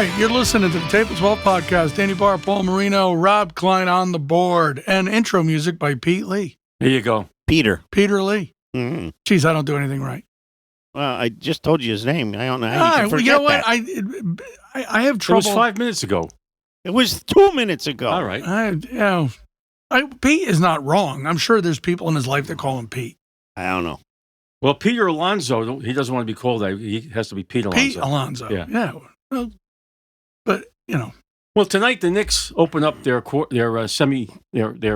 right, you're listening to the Table 12 podcast. Danny Barr, Paul Marino, Rob Klein on the board, and intro music by Pete Lee. Here you go. Peter Lee. Mm-hmm. Geez, I don't do anything right. Well, I just told you his name. I don't know how you can forget you know what? that. I have trouble. It was 5 minutes ago. It was 2 minutes ago. All right. Pete is not wrong. I'm sure there's people in his life that call him Pete. I don't know. Well, Peter Alonso, he doesn't want to be called that. He has to be Pete Alonso. Pete Alonso. Yeah. Well, but, Well, tonight the Knicks open up their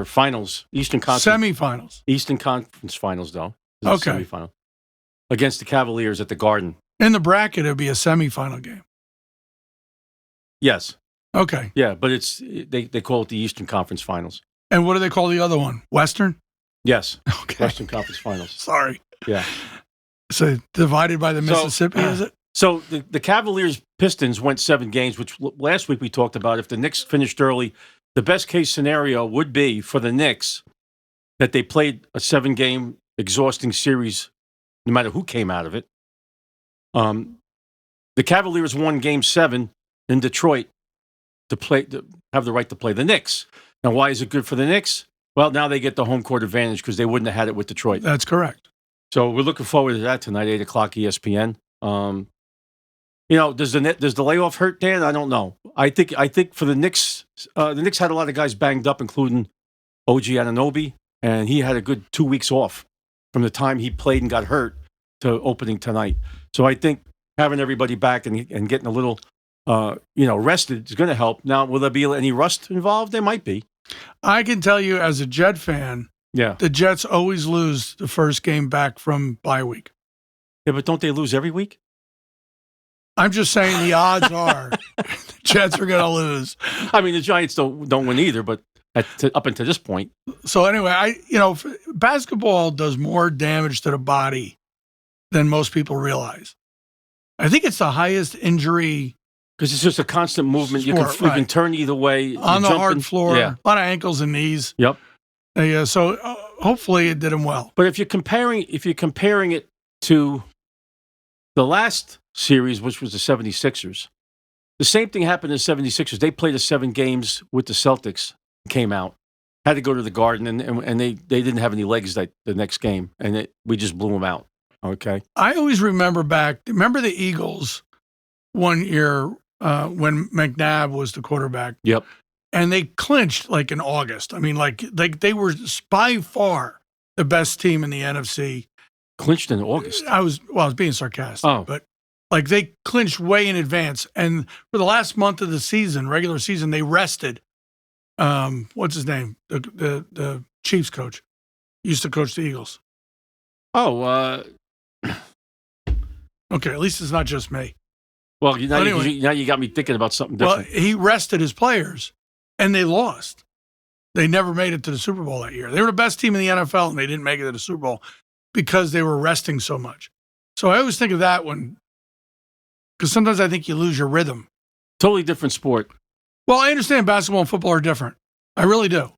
finals, Eastern Conference. Semifinals. Eastern Conference Finals, though. Okay. Semifinal. Against the Cavaliers at the Garden. In the bracket, it would be a semifinal game. Yes. Okay. Yeah, but they call it the Eastern Conference Finals. And what do they call the other one? Western? Yes. Okay. Western Conference Finals. Sorry. Yeah. So divided by the Mississippi, is it? So the Cavaliers Pistons went 7 games, which last week we talked about. If the Knicks finished early, the best case scenario would be for the Knicks that they played a 7-game exhausting series, no matter who came out of it. The Cavaliers won Game 7 in Detroit to have the right to play the Knicks. Now, why is it good for the Knicks? Well, now they get the home court advantage because they wouldn't have had it with Detroit. That's correct. So we're looking forward to that tonight, 8 o'clock ESPN. Does the layoff hurt, Dan? I don't know. I think for the Knicks had a lot of guys banged up, including OG Anunoby, and he had a good 2 weeks off from the time he played and got hurt to opening tonight. So I think having everybody back and getting a little rested is going to help. Now, will there be any rust involved? There might be. I can tell you as a Jet fan, yeah, the Jets always lose the first game back from bye week. Yeah, but don't they lose every week? I'm just saying the odds are the Jets are going to lose. I mean, the Giants don't win either, but up until this point. So anyway, basketball does more damage to the body than most people realize. I think it's the highest injury. Because it's just a constant movement. You can turn either way. On the hard floor. Yeah. A lot of ankles and knees. Yep. Yeah, so hopefully it did him well. But if you're comparing it to the last series, which was the 76ers, the same thing happened in the 76ers. They played the 7 games with the Celtics, came out, had to go to the Garden, and they didn't have any legs the next game, and we just blew them out. Okay. I always remember the Eagles one year when McNabb was the quarterback. Yep. And they clinched like in August. I mean, like they were by far the best team in the NFC. Clinched in August. I was being sarcastic, Oh. But like they clinched way in advance. And for the last month of the season, regular season, they rested. What's his name? The Chiefs coach used to coach the Eagles. Oh. Okay, at least it's not just me. Well, now you got me thinking about something different. Well, he rested his players, and they lost. They never made it to the Super Bowl that year. They were the best team in the NFL, and they didn't make it to the Super Bowl because they were resting so much. So I always think of that one because sometimes I think you lose your rhythm. Totally different sport. Well, I understand basketball and football are different. I really do.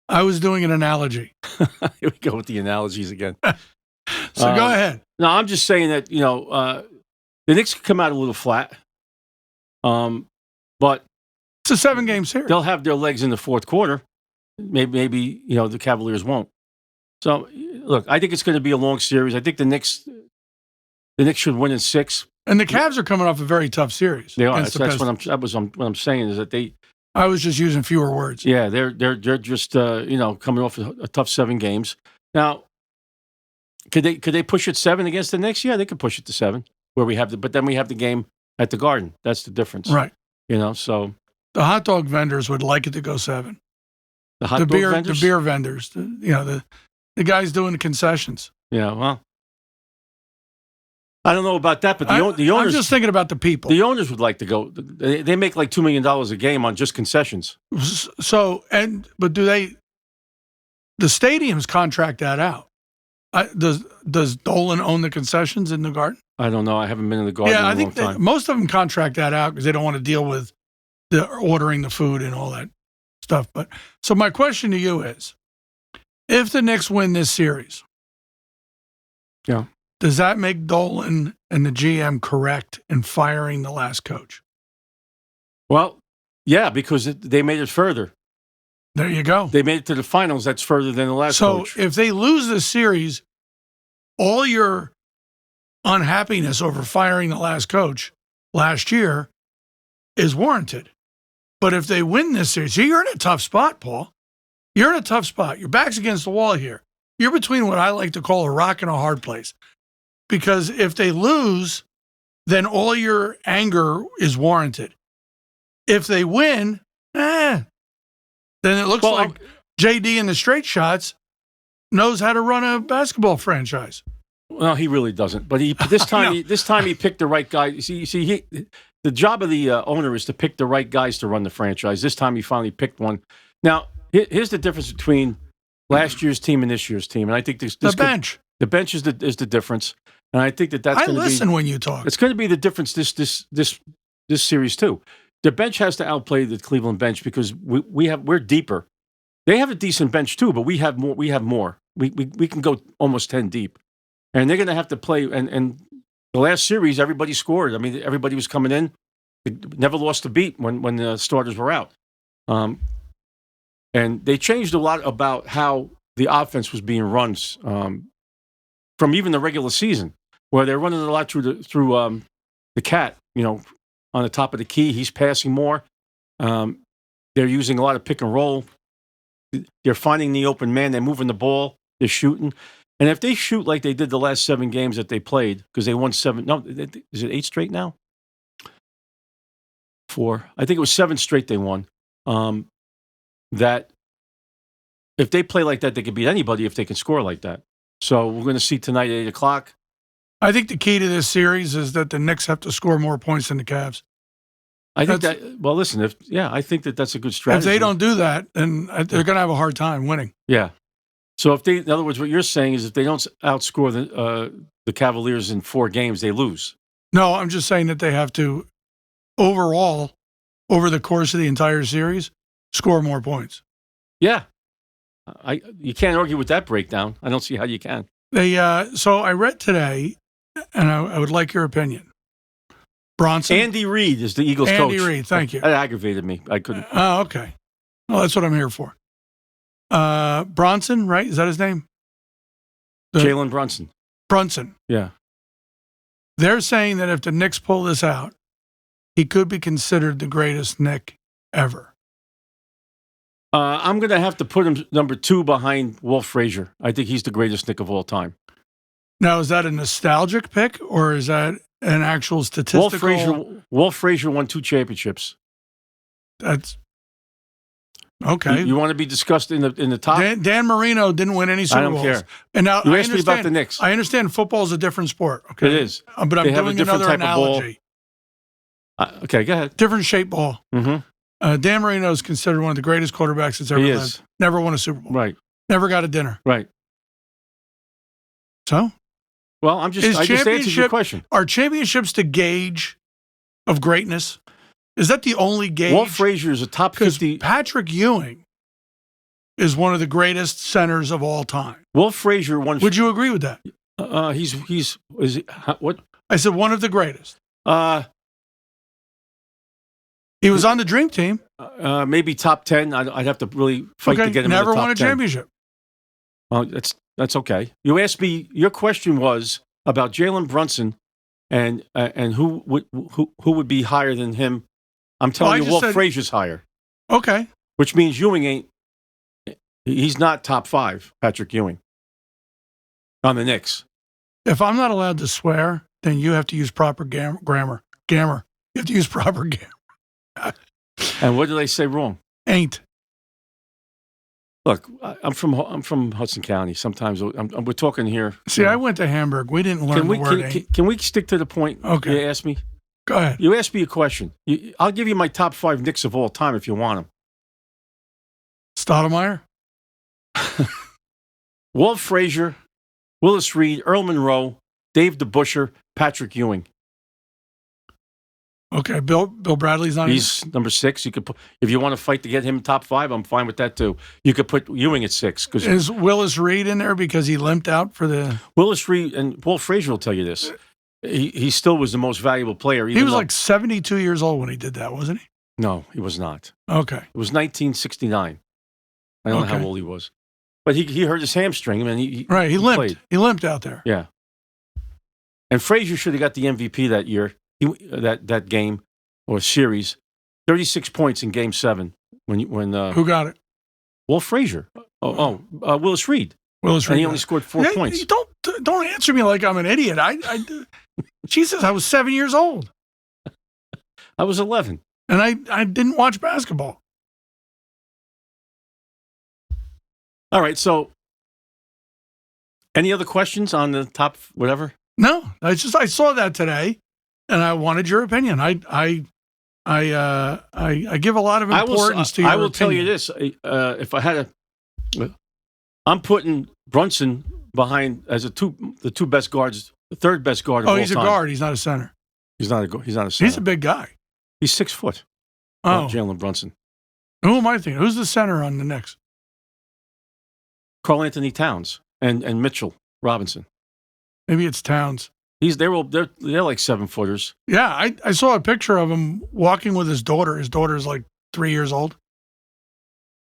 I was doing an analogy. Here we go with the analogies again. So go ahead. No, I'm just saying that, the Knicks could come out a little flat, but it's a 7-game series. They'll have their legs in the fourth quarter. Maybe the Cavaliers won't. So, look, I think it's going to be a long series. I think the Knicks should win in 6. And the Cavs are coming off a very tough series. They are. That's what I'm saying is that they. I was just using fewer words. Yeah, they're just coming off a tough 7 games. Now, could they push it 7 against the Knicks? Yeah, they could push it to 7. But then we have the game at the Garden. That's the difference. Right. So. The hot dog vendors would like it to go 7. The beer vendors, the guys doing the concessions. Yeah, well, I don't know about that, but the owners. I'm just thinking about the people. The owners would like to go. They make like $2 million a game on just concessions. But do they? The stadiums contract that out. Does Dolan own the concessions in the Garden? I don't know. I haven't been in the Garden in a long time. I think most of them contract that out because they don't want to deal with the ordering the food and all that stuff. But so my question to you is, if the Knicks win this series, yeah, does that make Dolan and the GM correct in firing the last coach? Well, yeah, because they made it further. There you go. They made it to the finals. That's further than the last coach. So if they lose this series, all your unhappiness over firing the last coach last year is warranted. But if they win this series, you're in a tough spot, Paul. You're in a tough spot. Your back's against the wall here. You're between what I like to call a rock and a hard place. Because if they lose, then all your anger is warranted. If they win, then it looks like JD in the straight shots knows how to run a basketball franchise. Well, he really doesn't. But this time he picked the right guy. The job of the owner is to pick the right guys to run the franchise. This time he finally picked one. Now, here's the difference between last year's team and this year's team. And I think the bench is the difference. And I think that's going to be. I listen when you talk. It's going to be the difference this series too. The bench has to outplay the Cleveland bench because we're deeper. They have a decent bench too, but we have more. We can go almost 10 deep, and they're going to have to play. And the last series, everybody scored. I mean, everybody was coming in. They never lost a beat when the starters were out. And they changed a lot about how the offense was being run from even the regular season, where they're running a lot through the cat. On the top of the key, he's passing more. They're using a lot of pick and roll. They're finding the open man. They're moving the ball. They're shooting. And if they shoot like they did the last 7 games that they played, because they won 7, no, is it 8 straight now? 4. I think it was 7 straight they won. That if they play like that, they could beat anybody if they can score like that. So we're going to see tonight at 8 o'clock. I think the key to this series is that the Knicks have to score more points than the Cavs. I think that. Well, listen. I think that's a good strategy. If they don't do that, then they're going to have a hard time winning. Yeah. So in other words, what you're saying is if they don't outscore the Cavaliers in 4 games, they lose. No, I'm just saying that they have to overall, over the course of the entire series, score more points. Yeah. You can't argue with that breakdown. I don't see how you can. So I read today, and I would like your opinion. Bronson. Andy Reid is the Eagles coach. Andy Reid, thank you. That aggravated me. I couldn't. Oh, okay. Well, that's what I'm here for. Bronson, right? Is that his name? Jalen Brunson. Brunson. Yeah. They're saying that if the Knicks pull this out, he could be considered the greatest Knick ever. I'm going to have to put him number 2 behind Walt Frazier. I think he's the greatest Knick of all time. Now, is that a nostalgic pick or is that an actual statistical? Walt Frazier won 2 championships. That's okay. You want to be discussed in the top? Dan Marino didn't win any Super Bowls. I don't care. And now you asked me about the Knicks. I understand football is a different sport. Okay, it is. But I'm doing another analogy. Okay, go ahead. Different shaped ball. Mm-hmm. Dan Marino is considered one of the greatest quarterbacks that's ever lived. Never won a Super Bowl. Right. Never got a dinner. Right. So? Well, I just answered your question. Are championships the gauge of greatness? Is that the only gauge? Walt Frazier is a top 50. Patrick Ewing is one of the greatest centers of all time. Walt Frazier won. Would you agree with that? What? I said one of the greatest. He was on the Dream Team. Maybe top 10. I'd have to really fight to get him. Never in the top won a 10. championship. Well, that's okay. You asked me. Your question was about Jalen Brunson, and who would be higher than him. I'm telling you, Walt Frazier's higher. Okay. Which means Ewing ain't. He's not top 5. Patrick Ewing on the Knicks. If I'm not allowed to swear, then you have to use proper grammar. You have to use proper grammar. And what did I say wrong? Ain't. Look, I'm from Hudson County. Sometimes we're talking here. See, I went to Hamburg. We didn't learn the word ain't. Can we stick to the point? Okay. You asked me? Go ahead. You asked me a question. I'll give you my top 5 Knicks of all time if you want them. Stoudemire? Walt Frazier, Willis Reed, Earl Monroe, Dave DeBusschere, Patrick Ewing. Okay, Bill Bradley's on. He's number 6. You could put, if you want to fight to get him top 5, I'm fine with that too. You could put Ewing at 6. Is Willis Reed in there because he limped out for the? Willis Reed and Walt Frazier will tell you this. He still was the most valuable player. He was like 72 years old when he did that, wasn't he? No, he was not. Okay. It was 1969. I don't know how Okay. old he was. But he hurt his hamstring, and he Limped. played. He limped out there. Yeah. And Frazier should have got the MVP that year, that game or series. 36 points in Game 7 when Who got it? Walt Frazier. Willis Reed. Willis And Reed. he only scored 4 points. You don't answer me like I'm an idiot. Jesus, I was 7 years old, I was 11. and I didn't watch basketball. All right, so any other questions on the top whatever? No, I saw that today, and I wanted your opinion. I give a lot of importance to your I will tell you opinion. this: if I had I'm putting Brunson behind as the two best guards, the third best guard of all time. Oh, he's a guard. He's not a center. He's not a center. He's a big guy. He's 6 foot. Oh, Jalen Brunson. who am I thinking? Who's the center on the Knicks? Karl Anthony Towns and Mitchell Robinson. Maybe it's Towns. They're like 7 footers. Yeah, I saw a picture of him walking with his daughter. His daughter is like 3 years old,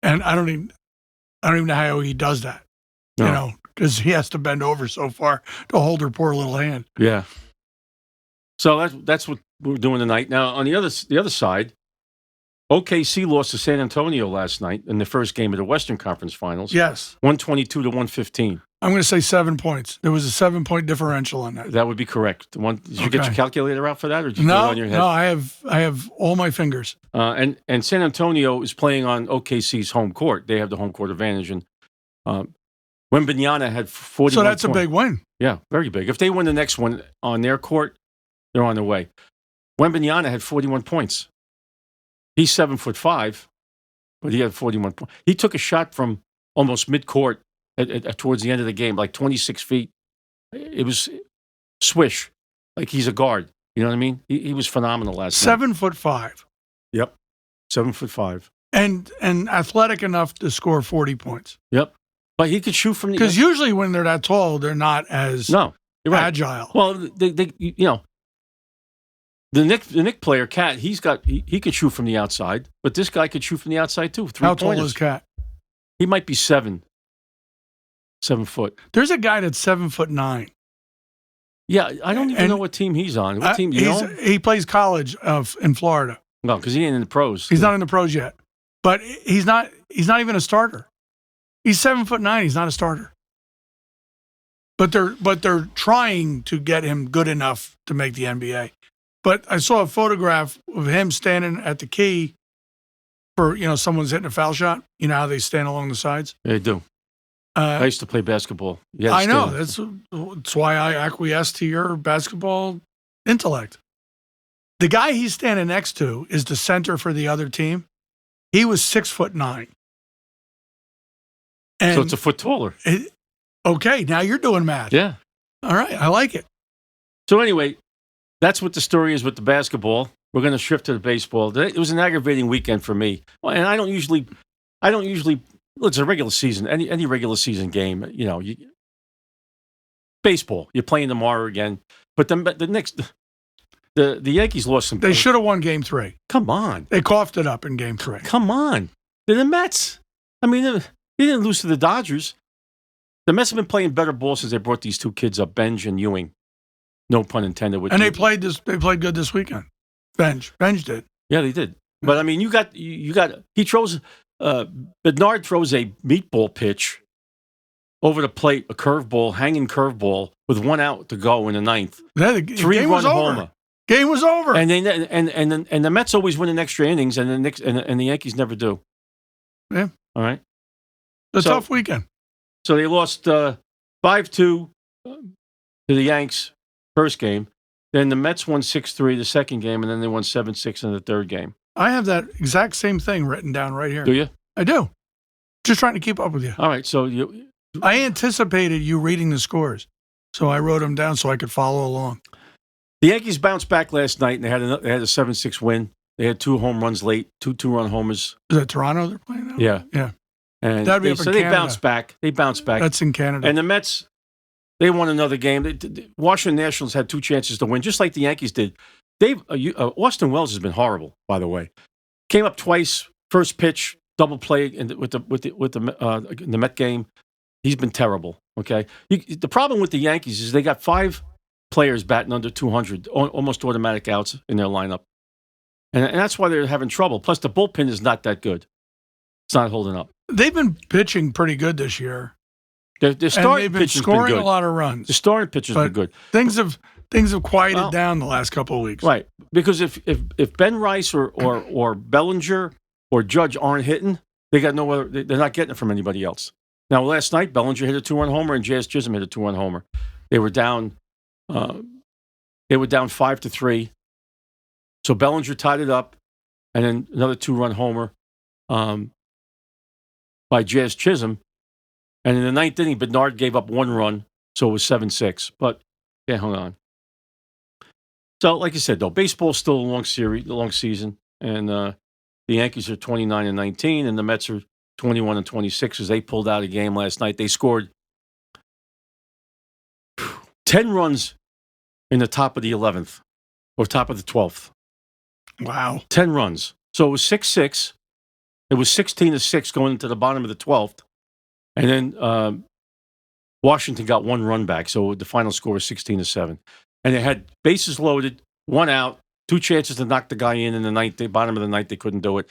and I don't even know how he does that. No. You know, because he has to bend over so far to hold her poor little hand. Yeah. So that's what we're doing tonight. Now on the other side, OKC lost to San Antonio last night in the first game of the Western Conference Finals. Yes, 122 to 115. I'm going to say 7 points. There was a 7-point differential on that. That would be correct. Did you get Okay. your calculator out for that, or did you do it No, on your head? no, I have all my fingers. And San Antonio is playing on OKC's home court. They have the home court advantage. And Wembanyama had 41 So that's a points. big win. Yeah, very big. If they win the next one on their court, they're on their way. Wembanyama had 41 points. He's 7'5", but he had 41 points. He took a shot from almost mid-court towards the end of the game, like 26 feet. It was swish, like he's a guard. You know what I mean? He was phenomenal last night. 7'5", Yep, 7'5". and athletic enough to score 40 points. Yep, but he could shoot from the. Because usually when they're that tall, they're not as No, you're right. agile. Well, they the Nick player, Cat, he could shoot from the outside, but this guy could shoot from the outside too. How tall Three-pointers. is Cat? He might be 7 foot. There's a guy that's 7'9". Yeah, I don't even And- know what team he's on. What team? You know? He plays college in Florida. No, because he ain't in the pros. He's not in the pros yet, but he's not even a starter. He's 7'9". He's not a starter. But they're trying to get him good enough to make the NBA. But I saw a photograph of him standing at the key for someone's hitting a foul shot. You know how they stand along the sides. They do. I used to play basketball. Yeah, I know. That's why I acquiesce to your basketball intellect. The guy he's standing next to is the center for the other team. He was 6'9". And So it's a foot taller. okay, now you're doing math. Yeah. All right, I like it. So anyway, that's what the story is with the basketball. We're going to shift to the baseball. It was an aggravating weekend for me, and I don't usually. Look, it's a regular season. Any regular season game, baseball. You're playing tomorrow again, but the Yankees lost some. They should have won Game 3. Come on, They coughed it up in Game 3. come on. They're the Mets. I mean, they didn't lose to the Dodgers. The Mets have been playing better ball since they brought these two kids up, Benj and Ewing. No pun intended. And they played good this weekend. Benj did. Yeah, they did. But I mean, he throws. Bednard throws a meatball pitch over the plate, a curveball, hanging curveball with 1 out to go in the 9th. The game 3-run was over. homer. Game was over. And the Mets always win in extra innings, and the Yankees never do. Yeah. All right. It's a so- tough weekend. So they lost 5-2 to the Yanks first game. Then the Mets won 6-3 the second game, and then they won 7-6 in the third game. I have that exact same thing written down right here. Do you? I do. Just trying to keep up with you. All right. So I anticipated you reading the scores, so I wrote them down so I could follow along. the Yankees bounced back last night, and they had a 7-6 win. They had 2 home runs late, 2-run homers. Is that Toronto they're playing now? Yeah. Yeah. And That'd be up in they Canada. bounced back. They bounced back. That's in Canada. And the Mets, they won another game. The Washington Nationals had 2 chances to win, just like the Yankees did. Austin Wells has been horrible, by the way. Came up twice. First pitch, double play with the Met game. He's been terrible. Okay. The problem with the Yankees is they got 5 players batting under 200, almost automatic outs in their lineup, and that's why they're having trouble. Plus, the bullpen is not that good. It's not holding up. They've been pitching pretty good this year. Their And starting they've been pitch has scoring been good. a lot of runs. The starting pitch has been good. Things have quieted down the last couple of weeks. Right. Because if Ben Rice or Bellinger or Judge aren't hitting, they got no other. They're not getting it from anybody else. Now, last night, Bellinger hit a 2-run homer and Jazz Chisholm hit a 2-run homer. They were down 5-3. So Bellinger tied it up, and then another 2-run homer by Jazz Chisholm. And in the 9th inning, Bednard gave up 1 run, so it was 7-6. But they hung on. So, like I said, though, baseball's still a long season, and the Yankees are 29-19, and the Mets are 21-26 as they pulled out a game last night. They scored 10 runs in the top of the 11th or top of the 12th. Wow. 10 runs. So it was 6-6. It was 16-6 going into the bottom of the 12th. And then Washington got 1 run back. So the final score was 16-7. And they had bases loaded, 1 out, 2 chances to knock the guy in the ninth. The bottom of the ninth, they couldn't do it.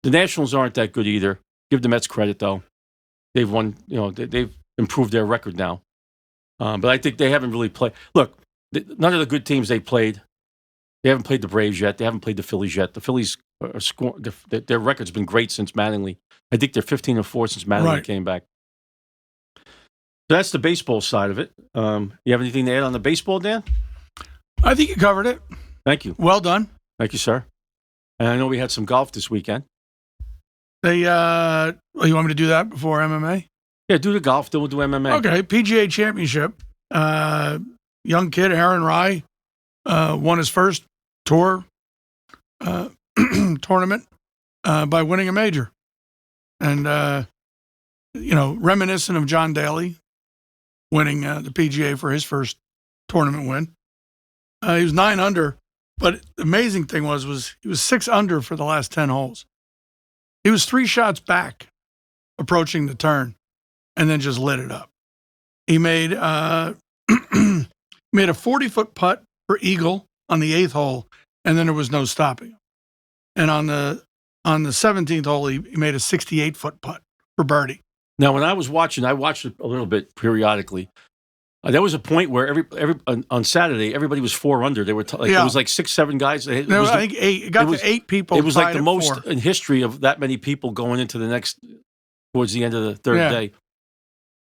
The Nationals aren't that good either. Give the Mets credit, though. They've won, they've improved their record now. But I think they haven't really played. Look, none of the good teams they played, they haven't played the Braves yet. They haven't played the Phillies yet. The Phillies are scoring. Their record's been great since Mattingly. I think they're 15-4 since Mattingly came back. So that's the baseball side of it. You have anything to add on the baseball, Dan? I think you covered it. Thank you. Well done. Thank you, sir. And I know we had some golf this weekend. You want me to do that before MMA? Yeah, do the golf, then we'll do MMA. Okay, PGA Championship. Young kid, Aaron Rai, won his first tour tournament by winning a major. And, reminiscent of John Daly winning the PGA for his first tournament win. He was 9 under, but the amazing thing was he was 6 under for the last 10 holes. He was 3 shots back approaching the turn and then just lit it up. He made a 40-foot putt for eagle on the 8th hole, and then there was no stopping him. And on the 17th hole, he made a 68-foot putt for birdie. Now, when I was watching, I watched it a little bit periodically. There was a point where on Saturday, everybody was 4 under. They were it was like 6, 7 guys. I think 8. It got to 8 people. It was like the most 4 in history of that many people going into the next, towards the end of the third day.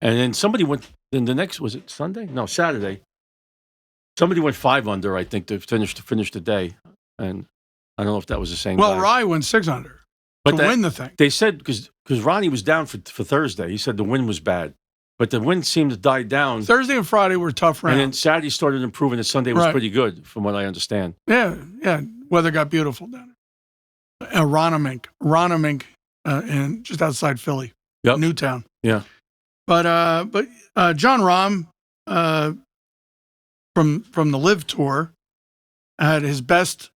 And then somebody went, then the next, was it Sunday? No, Saturday. Somebody went 5 under, I think, to finish the day. And I don't know if that was the same guy. Rai went 6 under to win the thing. They said, because Ronnie was down for Thursday, he said the wind was bad. But the wind seemed to die down. Thursday and Friday were tough rounds. And then Saturday started improving, and Sunday was pretty good, from what I understand. Yeah. Weather got beautiful down there. Ronamink, and just outside Philly, Newtown. Yeah. But John Rahm, from the Live Tour, had his best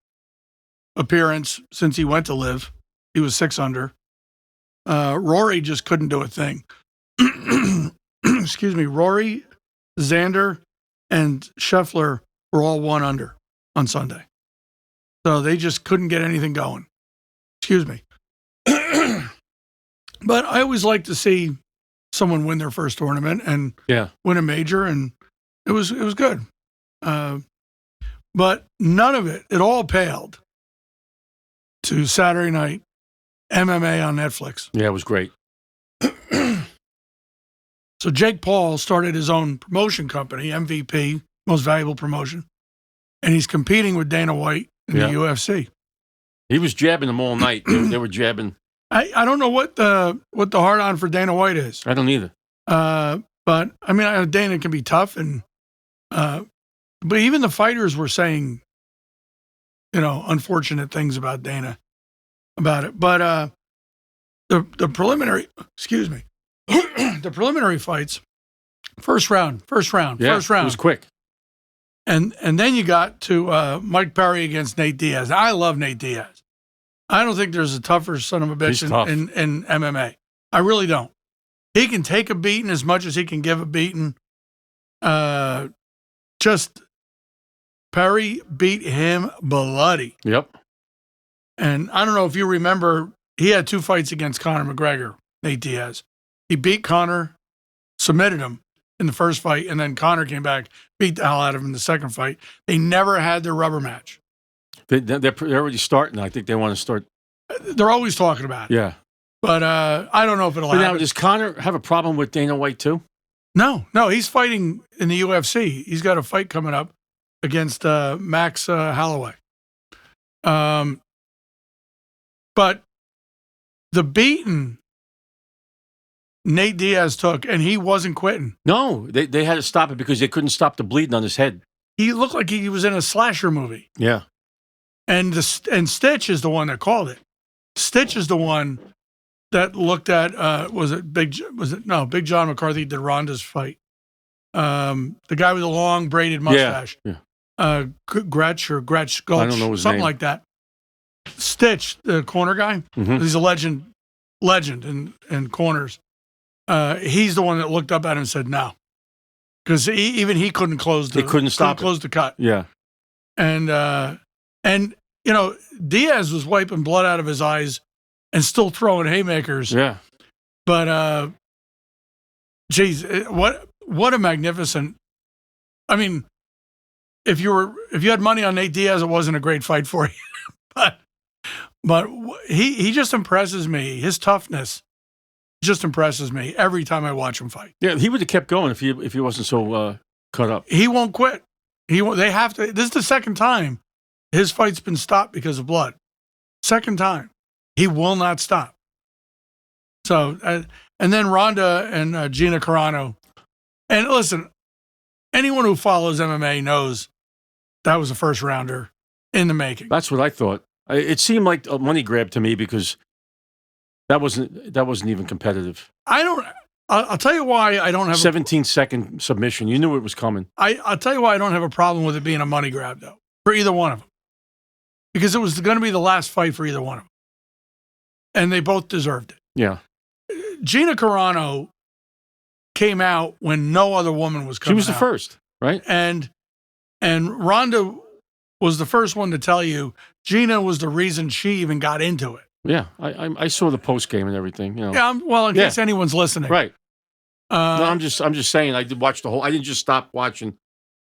appearance since he went to Live. He was 6 under. Rory just couldn't do a thing. Excuse me, Rory, Xander, and Scheffler were all 1 under on Sunday. So they just couldn't get anything going. Excuse me. But I always like to see someone win their first tournament and win a major, and it was good. But none of it all paled to Saturday night MMA on Netflix. Yeah, it was great. So Jake Paul started his own promotion company, MVP, Most Valuable Promotion, and he's competing with Dana White in the UFC. He was jabbing them all night. They were jabbing. I don't know what the hard on for Dana White is. I don't either. But I mean, Dana can be tough, and but even the fighters were saying, unfortunate things about Dana about it. But the preliminary, the preliminary fights, first round. It was quick. And then you got to Mike Perry against Nate Diaz. I love Nate Diaz. I don't think there's a tougher son of a bitch He's tough. in MMA. I really don't. He can take a beating as much as he can give a beating. Just Perry beat him bloody. Yep. And I don't know if you remember, he had 2 fights against Conor McGregor, Nate Diaz. He beat Conor, submitted him in the first fight, and then Conor came back, beat the hell out of him in the second fight. They never had their rubber match. They're already starting. I think they want to start. They're always talking about it. Yeah. But I don't know if it'll But now, happen. does Conor have a problem with Dana White too? No, he's fighting in the UFC. He's got a fight coming up against Max Holloway. But the beating Nate Diaz took, and he wasn't quitting. No, they had to stop it because they couldn't stop the bleeding on his head. He looked like he was in a slasher movie. Yeah. And Stitch is the one that called it. Stitch is the one that looked at Big John McCarthy did Ronda's fight. The guy with the long braided mustache. Yeah. Gretsch Gulch, I don't know his something name. like that. Stitch, the corner guy, he's a legend in corners. He's the one that looked up at him and said no, because even he couldn't close the close the cut. Yeah, and you know, Diaz was wiping blood out of his eyes and still throwing haymakers. yeah. But geez, what a magnificent! I mean, if you had money on Nate Diaz, it wasn't a great fight for you, but he just impresses me. His toughness just impresses me every time I watch him fight. Yeah, he would have kept going if he wasn't so cut up. He won't quit. They have to. This is the second time his fight's been stopped because of blood. Second time, he will not stop. So, and then Ronda and Gina Carano. And listen, anyone who follows MMA knows that was a first rounder in the making. That's what I thought. It seemed like a money grab to me because that wasn't even competitive. I'll tell you why I don't have 17-second submission. You knew it was coming. I'll tell you why I don't have a problem with it being a money grab, though, for either one of them. Because it was going to be the last fight for either one of them. And they both deserved it. Yeah. Gina Carano came out when no other woman was coming out. She was the first, right? And Ronda was the first one to tell you Gina was the reason she even got into it. Yeah. I saw the post game and everything. You know. Yeah, well, in case anyone's listening. Right. No, I'm just saying I did watch the whole. I didn't just stop watching.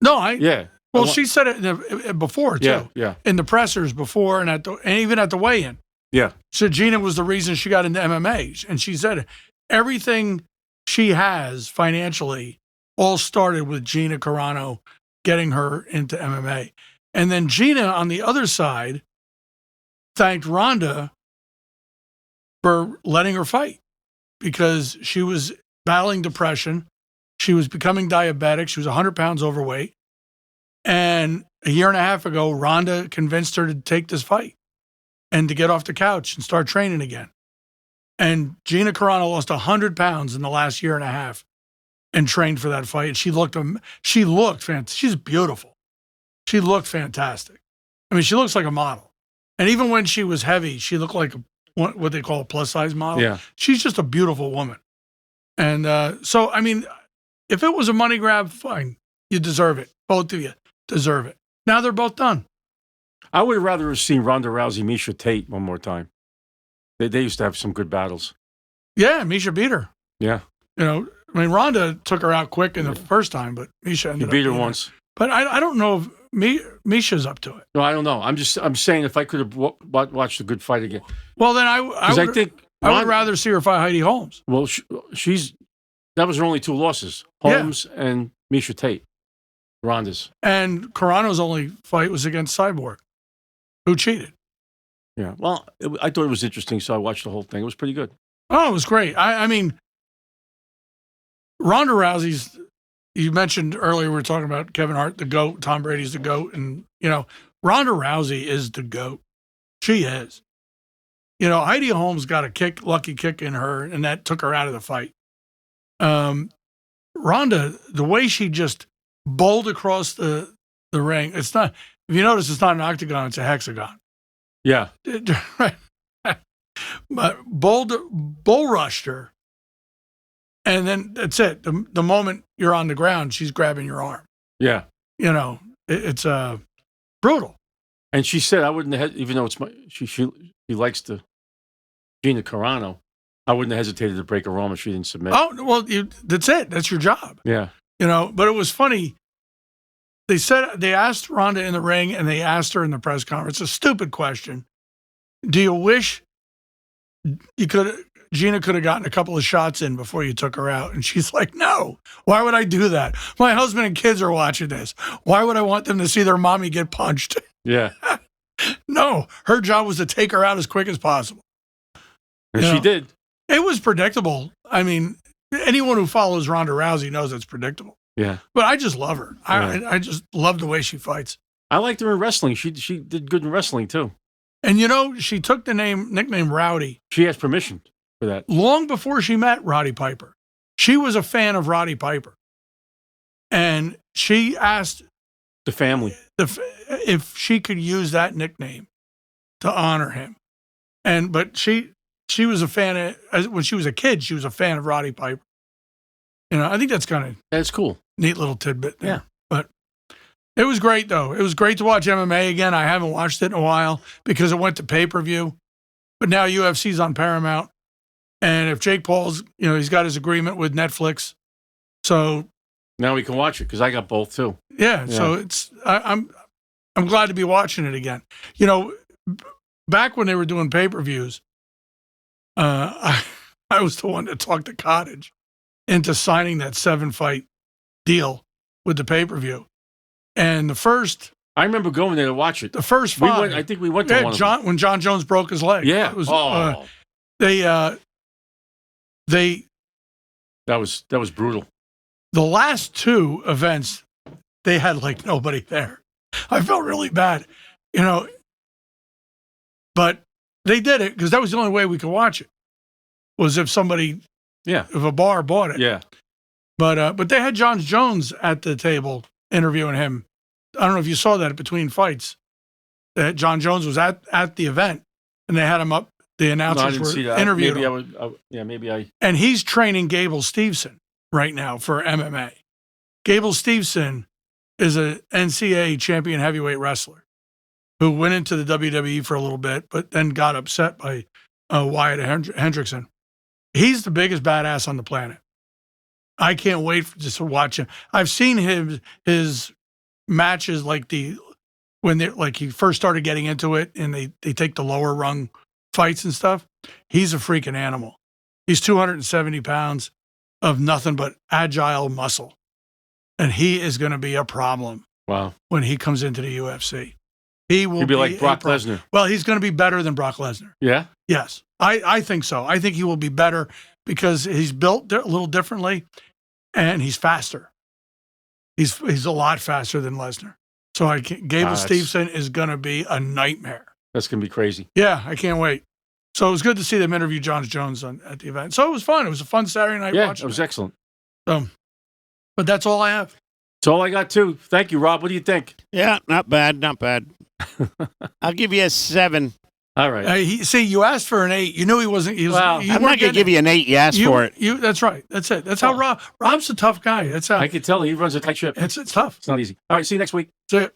No, Yeah. Well, she said it before too. Yeah. Yeah. In the pressers before and even at the weigh-in. Yeah. So Gina was the reason she got into MMA, and she said everything she has financially all started with Gina Carano getting her into MMA, and then Gina on the other side thanked Ronda for letting her fight because she was battling depression, she was becoming diabetic, she was 100 pounds overweight. And a year and a half ago, Ronda convinced her to take this fight and to get off the couch and start training again. And Gina Carano lost 100 pounds in the last year and a half and trained for that fight. And she looked fantastic. She's beautiful. She looked fantastic. I mean, she looks like a model. And even when she was heavy, she looked like what they call a plus-size model. Yeah. She's just a beautiful woman. And so, I mean, if it was a money grab, fine. You deserve it. Both of you deserve it. Now they're both done. I would have rather have seen Ronda Rousey, Misha Tate one more time. They used to have some good battles. Yeah, Misha beat her. Yeah. You know, I mean, Ronda took her out quick in the first time, but Misha ended You up beat her beating once. But I don't know if Misha's up to it. No, I don't know. I'm saying if I could have watched a good fight again. Well, then I would rather see her fight Heidi Holmes. Well, that was her only 2 losses. Holmes and Misha Tate. Ronda's. And Carano's only fight was against Cyborg, who cheated. Yeah. Well, I thought it was interesting, so I watched the whole thing. It was pretty good. Oh, it was great. I mean, Ronda Rousey's, you mentioned earlier, we were talking about Kevin Hart, the GOAT, Tom Brady's the GOAT. And, you know, Ronda Rousey is the GOAT. She is. You know, Heidi Holmes got a lucky kick in her, and that took her out of the fight. Ronda, the way she just bowled across the ring, it's not, if you notice, it's not an octagon, it's a hexagon. Yeah. Right. but bull rushed her. And then that's it. The moment you're on the ground, she's grabbing your arm. Yeah. You know, it's brutal. And she said, I wouldn't have, even though it's she likes to Gina Carano, I wouldn't have hesitated to break her arm if she didn't submit. Oh, well, that's it. That's your job. Yeah. You know, but it was funny. They asked Ronda in the ring and they asked her in the press conference a stupid question. Do you wish Gina could have gotten a couple of shots in before you took her out? And she's like, no, why would I do that? My husband and kids are watching this. Why would I want them to see their mommy get punched? Yeah. No, her job was to take her out as quick as possible. And she did. It was predictable. I mean, anyone who follows Ronda Rousey knows it's predictable. Yeah. But I just love her. Yeah. I just love the way she fights. I liked her in wrestling. She did good in wrestling, too. And, you know, she took the nickname Rowdy. She asked permission for that. Long before she met Roddy Piper. She was a fan of Roddy Piper. And she asked The family. if she could use that nickname to honor him. But she was a fan when she was a kid, she was a fan of Roddy Piper. You know, I think that's kind of That's cool. neat little tidbit there. Yeah. But it was great, though. It was great to watch MMA again. I haven't watched it in a while because it went to pay-per-view. But now UFC's on Paramount. And if Jake Paul's, you know, he's got his agreement with Netflix. So Now we can watch it because I got both, too. yeah. So I'm glad to be watching it again. You know, back when they were doing pay-per-views, I was the one that talked to Cottage into signing that 7-fight deal with the pay-per-view. And I remember going there to watch it. the first five, I think we went to one of them. when John Jones broke his leg. Yeah. It was, That was brutal. the last two events, they had like nobody there. I felt really bad, you know, but they did it because that was the only way we could watch it was if if a bar bought it. Yeah. But they had John Jones at the table interviewing him. I don't know if you saw that between fights. That John Jones was at the event and they had him up. The No, I announcers didn't see were that. interviewing Maybe him. maybe I. And he's training Gable Steveson right now for MMA. Gable Steveson is a NCAA champion heavyweight wrestler who went into the WWE for a little bit, but then got upset by Wyatt Hendrickson. He's the biggest badass on the planet. I can't wait just to watch him. I've seen his matches when he first started getting into it and they take the lower rung fights and stuff. He's a freaking animal. He's 270 pounds of nothing but agile muscle. And he is going to be a problem Wow. when he comes into the UFC. He will He'd be like Brock a problem. Lesnar. Well, he's going to be better than Brock Lesnar. Yeah. Yes, I think so. I think he will be better because he's built a little differently and he's faster. He's a lot faster than Lesnar. So Gable Steveson is going to be a nightmare. That's gonna be crazy. Yeah, I can't wait. So it was good to see them interview John Jones at the event. So it was fun. It was a fun Saturday night watching. It was excellent. But that's all I have. That's all I got too. Thank you, Rob. What do you think? Yeah, not bad, not bad. I'll give you a 7. All right. You asked for an 8. You knew he wasn't. I'm not going to give you an 8. You asked for it. That's right. That's it. That's how Rob's a tough guy. That's how. I can tell he runs a tight ship. It's tough. It's not easy. All right. See you next week. See ya.